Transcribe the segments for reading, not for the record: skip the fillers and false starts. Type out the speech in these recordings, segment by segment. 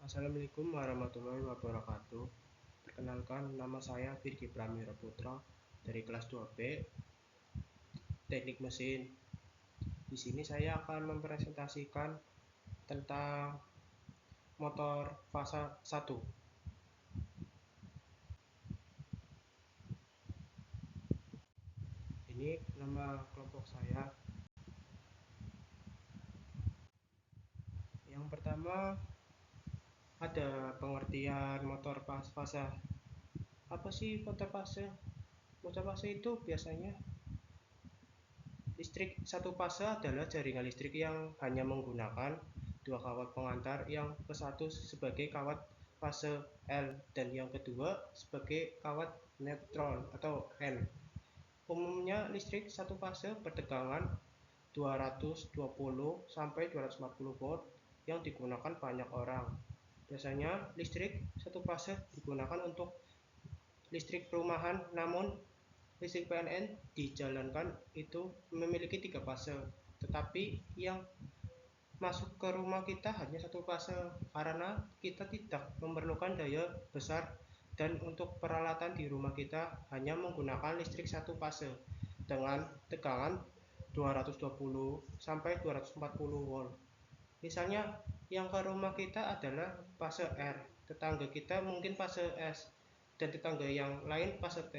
Assalamualaikum warahmatullahi wabarakatuh. Perkenalkan, nama saya Virgi Pramira Putra dari kelas 2B Teknik Mesin. Di sini saya akan mempresentasikan tentang motor fase 1. Ini nama kelompok saya. Yang pertama ada pengertian motor fase. Apa sih motor fase? Motor fase itu biasanya listrik satu fase adalah jaringan listrik yang hanya menggunakan dua kawat pengantar, yang ke satu sebagai kawat fase L dan yang kedua sebagai kawat neutral atau N. Umumnya listrik satu fase bertegangan 220 sampai 240 volt yang digunakan banyak orang. Biasanya listrik satu fase digunakan untuk listrik perumahan, namun listrik PLN dijalankan itu memiliki 3 fase, tetapi yang masuk ke rumah kita hanya satu fase karena kita tidak memerlukan daya besar dan untuk peralatan di rumah kita hanya menggunakan listrik satu fase dengan tegangan 220 sampai 240 volt. Misalnya yang ke rumah kita adalah fase R, tetangga kita mungkin fase S, dan tetangga yang lain fase T.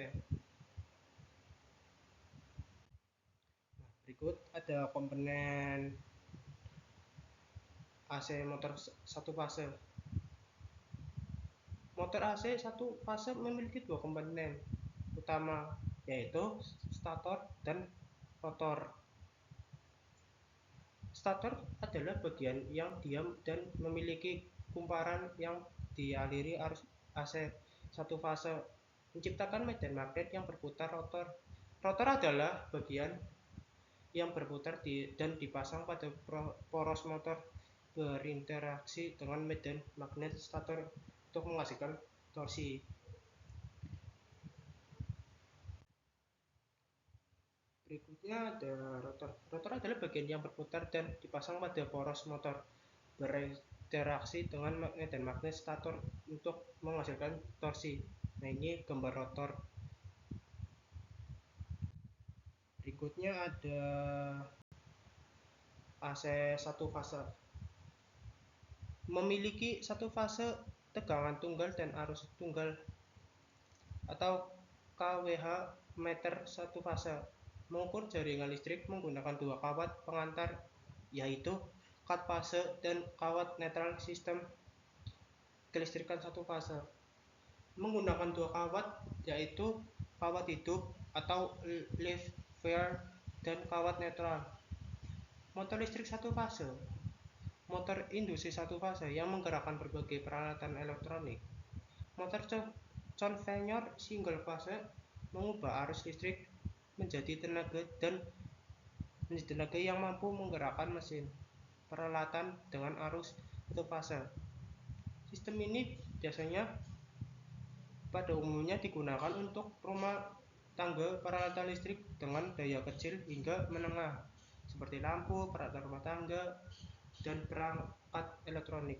Berikut ada komponen AC motor satu fase. Motor AC satu fase memiliki dua komponen utama, yaitu stator dan rotor. Stator adalah bagian yang diam dan memiliki kumparan yang dialiri arus AC satu fase, menciptakan medan magnet yang berputar. Rotor adalah bagian yang berputar dan dipasang pada poros motor berinteraksi dengan medan magnet stator untuk menghasilkan torsi. Berikutnya ada rotor. Rotor adalah bagian yang berputar dan dipasang pada poros motor berinteraksi dengan medan magnet stator untuk menghasilkan torsi. Nah, ini gambar rotor. Berikutnya ada AC satu fase. Memiliki satu fase tegangan tunggal dan arus tunggal atau kWh meter satu fase. Mengukur jaringan listrik menggunakan dua kawat pengantar, yaitu kat fase dan kawat netral sistem kelistrikan satu fase. Menggunakan dua kawat, yaitu kawat hidup atau live wire dan kawat netral. Motor listrik satu fase. Motor induksi satu fase yang menggerakkan berbagai peralatan elektronik. Motor conveyor single fase mengubah arus listrik menjadi tenaga yang mampu menggerakkan mesin peralatan dengan arus satu fase. Sistem ini biasanya pada umumnya digunakan untuk rumah tangga peralatan listrik dengan daya kecil hingga menengah, seperti lampu, peralatan rumah tangga, dan perangkat elektronik.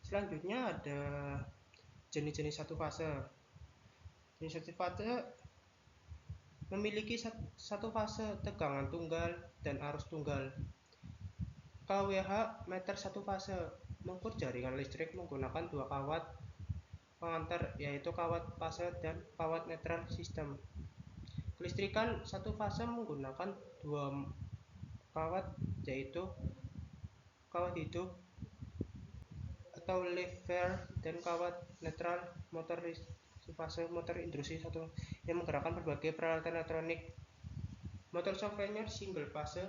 Selanjutnya ada jenis-jenis satu fase. Jenis satu fase memiliki satu fase tegangan tunggal dan arus tunggal. kWh meter satu fase. Mengukur jaringan listrik menggunakan dua kawat pengantar, yaitu kawat fase dan kawat netral sistem. Kelistrikan satu fase menggunakan dua kawat, yaitu kawat hidup atau live wire dan kawat netral. Motor fase motor induksi satu yang menggerakkan berbagai peralatan elektronik. Motor conveyor single fase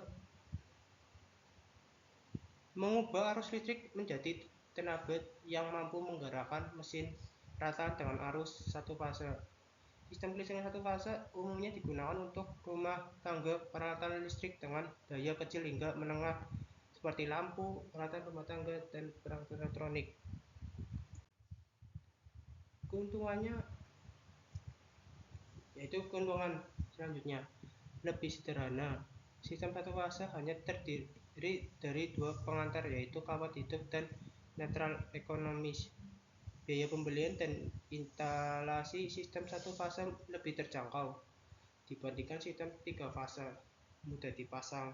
mengubah arus listrik menjadi tenaga yang mampu menggerakkan mesin peralatan dengan arus satu fase. Sistem kelistrikan satu fase umumnya digunakan untuk rumah tangga peralatan listrik dengan daya kecil hingga menengah, seperti lampu, peralatan rumah tangga, dan perangkat elektronik. Keuntungannya yaitu keuntungan selanjutnya lebih sederhana, Sistem satu fase hanya terdiri dari dua pengantar, yaitu kawat hidup dan netral ekonomis. Biaya pembelian dan instalasi sistem satu fase lebih terjangkau dibandingkan sistem tiga fase, mudah dipasang.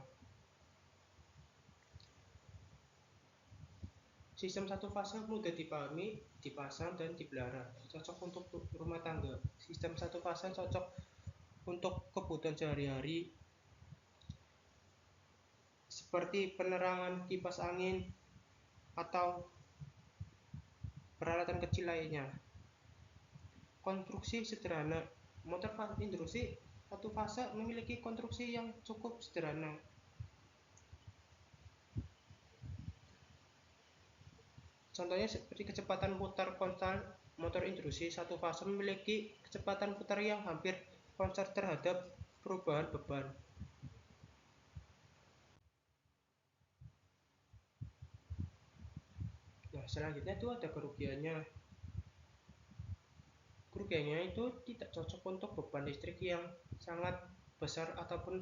Sistem satu fase mudah dipahami, dipasang, dan dipelihara, cocok untuk rumah tangga. Sistem satu fase cocok untuk kebutuhan sehari-hari seperti penerangan, kipas angin, atau peralatan kecil lainnya. Konstruksi sederhana. Motor induksi satu fase memiliki konstruksi yang cukup sederhana. Contohnya seperti kecepatan putar konstan. Motor induksi satu fase memiliki kecepatan putar yang hampir konstan terhadap perubahan beban. Nah, selanjutnya itu ada kerugiannya. Kerugiannya itu tidak cocok untuk beban listrik yang sangat besar ataupun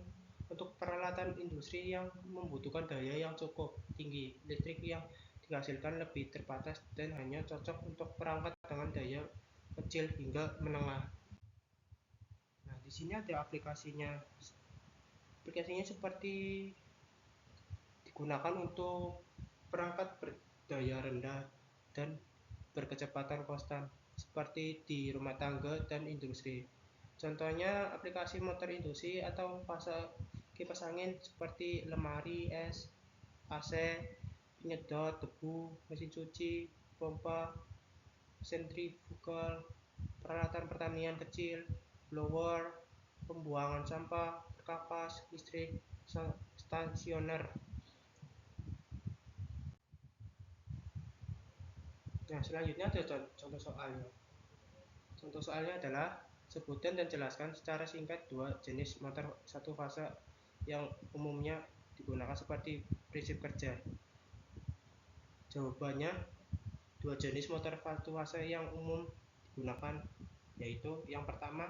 untuk peralatan industri yang membutuhkan daya yang cukup tinggi. Listrik yang dihasilkan lebih terbatas dan hanya cocok untuk perangkat dengan daya kecil hingga menengah. Nah, di sini ada aplikasinya. Aplikasinya seperti digunakan untuk perangkat berdaya rendah dan berkecepatan konstan seperti di rumah tangga dan industri. Contohnya aplikasi motor induksi atau fase kipas angin seperti lemari es, AC, penyedot debu, mesin cuci, pompa, sentrifugal, peralatan pertanian kecil, blower, pembuangan sampah, kapas, listrik stasioner. Nah, selanjutnya ada contoh soalnya. Contoh soalnya adalah sebutkan dan jelaskan secara singkat dua jenis motor satu fase yang umumnya digunakan seperti prinsip kerja. Jawabannya, dua jenis motor satu fase yang umum digunakan yaitu yang pertama,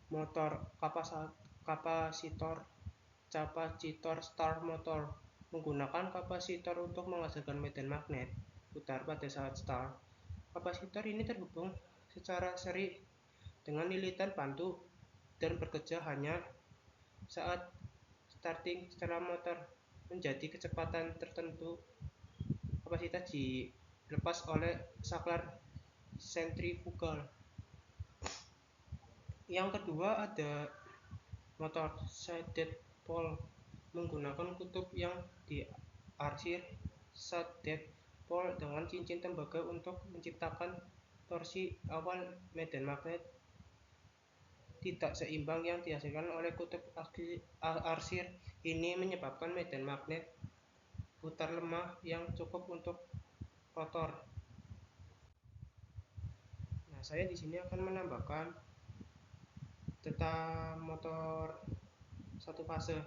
motor kapasitor star motor menggunakan kapasitor untuk menghasilkan medan magnet putar pada saat start. Kapasitor ini terhubung secara seri dengan lilitan bantu dan bekerja hanya saat starting. Setelah motor menjadi kecepatan tertentu, kapasitor dilepas oleh saklar sentrifugal. Yang kedua ada motor shaded pole menggunakan kutub yang diarsir shaded pole dengan cincin tembaga untuk menciptakan torsi. Awal medan magnet tidak seimbang yang dihasilkan oleh kutub arsir ini menyebabkan medan magnet putar lemah yang cukup untuk rotor. Nah, saya di sini akan menambahkan tentang motor satu fase.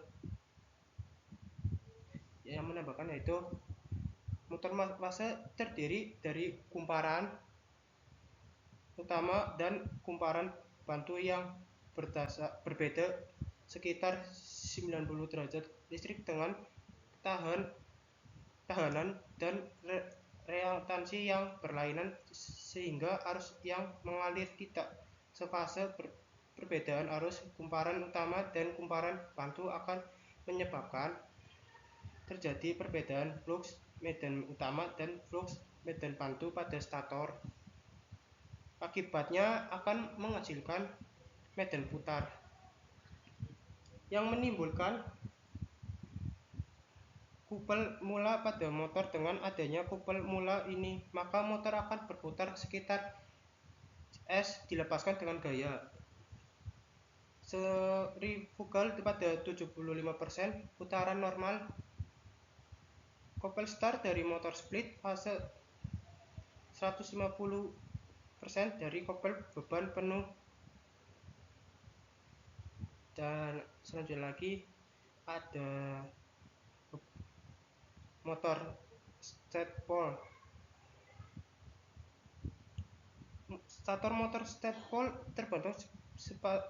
Yang menambahkan yaitu motor fase terdiri dari kumparan utama dan kumparan bantu yang berbeda sekitar 90 derajat listrik dengan tahanan dan reaktansi yang berlainan sehingga arus yang mengalir tidak sefase. Perbedaan arus kumparan utama dan kumparan bantu akan menyebabkan terjadi perbedaan flux medan utama dan flux medan bantu pada stator. Akibatnya akan menghasilkan medan putar yang menimbulkan kupel mula pada motor. Dengan adanya kupel mula ini, maka motor akan berputar sekitar S dilepaskan dengan gaya sentrifugal pada 75% putaran normal. Kopel start dari motor split fase 150% dari kopel beban penuh. Dan selanjutnya lagi ada motor state pole. Stator motor state pole terbentuk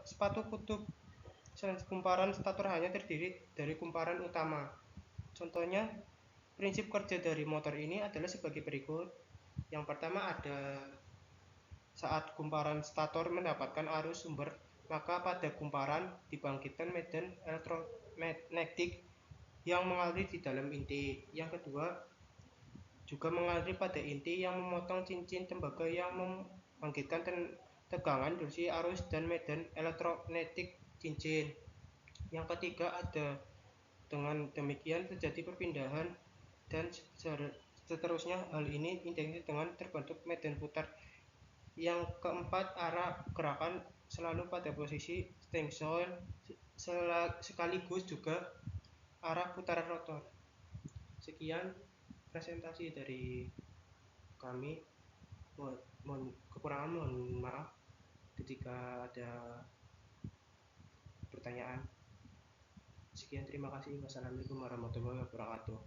sepatu kutub Kumparan stator hanya terdiri dari kumparan utama. Contohnya, prinsip kerja dari motor ini adalah sebagai berikut. Yang pertama ada saat kumparan stator mendapatkan arus sumber, maka pada kumparan dibangkitkan medan elektromagnetik yang mengalir di dalam inti. Yang kedua, juga mengalir pada inti yang memotong cincin tembaga yang membangkitkan tegangan industri arus dan medan elektromagnetik cincin. Yang ketiga ada dengan demikian terjadi perpindahan dan seterusnya. Hal ini identik dengan terbentuk medan putar. Yang keempat, arah gerakan selalu pada posisi standstill sekaligus juga arah putaran rotor. Sekian presentasi dari kami. Kekurangan mohon maaf ketika ada pertanyaan. Sekian, terima kasih. Wassalamualaikum warahmatullahi wabarakatuh.